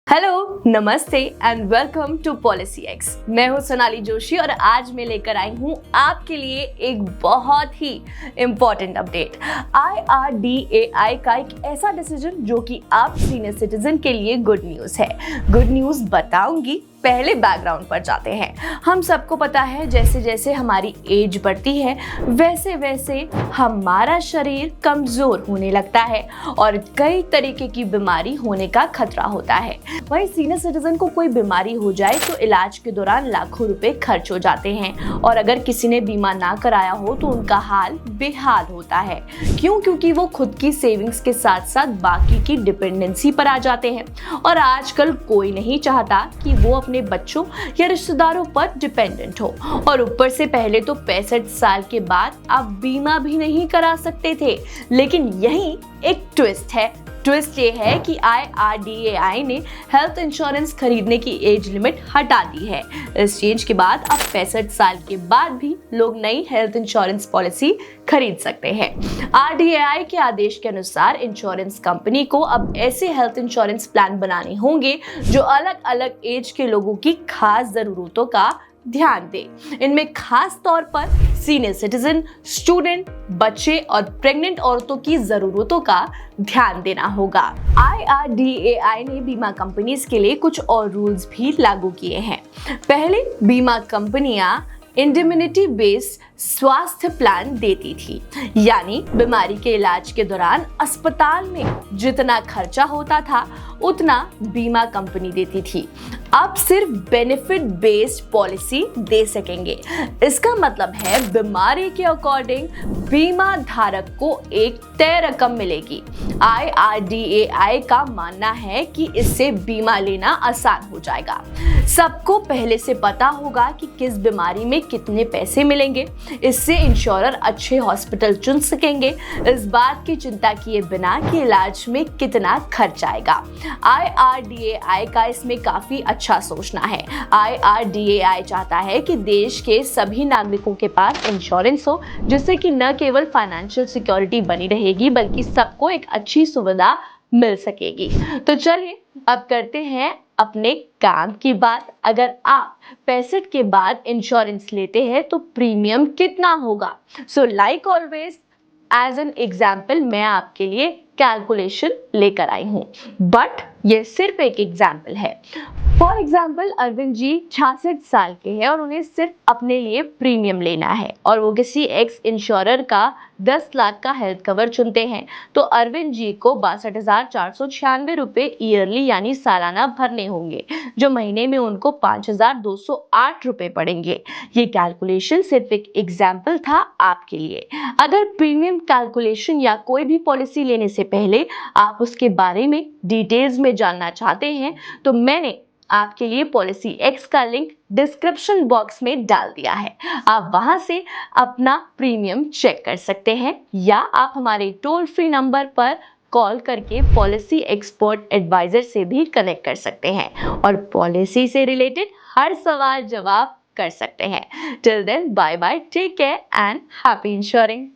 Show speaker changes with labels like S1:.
S1: Hello, नमस्ते and welcome to policy X. मैं हूं सोनाली जोशी और आज मैं लेकर आई हूं आपके लिए एक बहुत ही इम्पोर्टेंट अपडेट। IRDAI का एक ऐसा डिसीजन जो कि आप सीनियर सिटीजन के लिए गुड न्यूज़ है। गुड न्यूज़ बताऊंगी, पहले बैकग्राउंड पर जाते हैं। हम सबको पता है जैसे जैसे हमारी एज बढ़ती है वैसे वैसे हमारा शरीर कमज़ोर होने लगता है और कई तरीके की बीमारी होने का खतरा होता है। वहीं सीनियर सिटीजन को कोई बीमारी हो जाए तो इलाज के दौरान लाखों रुपए खर्च हो जाते हैं और अगर किसी ने बीमा ना कराया हो तो उनका हाल बेहाल होता है। क्यों? क्योंकि वो खुद की सेविंग्स के साथ साथ बाकी की डिपेंडेंसी पर आ जाते हैं और आजकल कोई नहीं चाहता कि वो अपने बच्चों या रिश्तेदारों पर डिपेंडेंट हो। और ऊपर से पहले तो 65 साल के बाद आप बीमा भी नहीं करा सकते थे, लेकिन यही एक ट्विस्ट है। ट्विस्ट ये है कि IRDAI ने हेल्थ इंश्योरेंस खरीदने की एज लिमिट हटा दी है। इस चेंज के बाद अब 65 साल के बाद भी लोग नई हेल्थ इंश्योरेंस पॉलिसी खरीद सकते हैं। RDAI के आदेश के अनुसार इंश्योरेंस कंपनी को अब ऐसे हेल्थ इंश्योरेंस प्लान बनाने होंगे जो अलग अलग एज के लोगों की खास जरूरतों का ध्यान दे। इनमें खास तौर पर सीनियर सिटीजन, स्टूडेंट, बच्चे और प्रेग्नेंट औरतों की जरूरतों का ध्यान देना होगा। IRDAI ने बीमा कंपनीज के लिए कुछ और रूल्स भी लागू किए हैं। पहले बीमा कंपनियां इंडेमनिटी बेस्ड स्वास्थ्य प्लान देती थी, यानी बीमारी के इलाज के दौरान अस्पताल में जितना खर्चा होता था उतना बीमा कंपनी देती थी। अब सिर्फ बेनिफिट बेस्ड पॉलिसी दे सकेंगे। इसका मतलब है बीमारी के अकॉर्डिंग बीमा धारक को एक तय रकम मिलेगी। IRDAI का मानना है कि इससे बीमा लेना आसान हो जाएगा। सबको पहले से पता होगा कि किस बीमारी में कितने पैसे मिलेंगे। इससे इंश्योरर अच्छे हॉस्पिटल चुन सकेंगे, इस बात की चिंता किए बिना कि इलाज में कितना खर्च आएगा। IRDAI का इसमें काफी अच्छा सोचना है। IRDAI चाहता है कि देश के सभी नागरिकों के पास इंश्योरेंस हो, जिससे कि न केवल फाइनेंशियल सिक्योरिटी बनी रहेगी बल्कि सबको एक अच्छी सुविधा मिल सकेगी। तो चलिए अब करते हैं अपने काम की बात। अगर आप 65 के बाद इंश्योरेंस लेते हैं तो प्रीमियम कितना होगा? So like always as an example मैं आपके लिए कैलकुलेशन लेकर आई हूँ, बट ये सिर्फ एक एग्जाम्पल है। फॉर एग्जाम्पल अरविंद जी 66 साल के हैं और उन्हें सिर्फ अपने लिए प्रीमियम लेना है और वो किसी एक्स इंश्योरर का 10 लाख का हेल्थ कवर चुनते हैं तो अरविंद जी को 62,496 रुपये ईयरली यानी सालाना भरने होंगे, जो महीने में उनको 5,208 रुपये पड़ेंगे। ये कैलकुलेशन सिर्फ एक एग्जाम्पल था आपके लिए। अगर प्रीमियम कैलकुलेशन या कोई भी पॉलिसी लेने से पहले आप उसके बारे में डिटेल्स में जानना चाहते हैं तो मैंने आपके लिए पॉलिसी एक्स का लिंक डिस्क्रिप्शन बॉक्स में डाल दिया है। आप वहां से अपना प्रीमियम चेक कर सकते हैं या आप हमारे टोल फ्री नंबर पर कॉल करके पॉलिसी एक्सपर्ट एडवाइजर से भी कनेक्ट कर सकते हैं और पॉलिसी से रिलेटेड हर सवाल जवाब कर सकते हैं। Till then bye bye, take care and happy ensuring.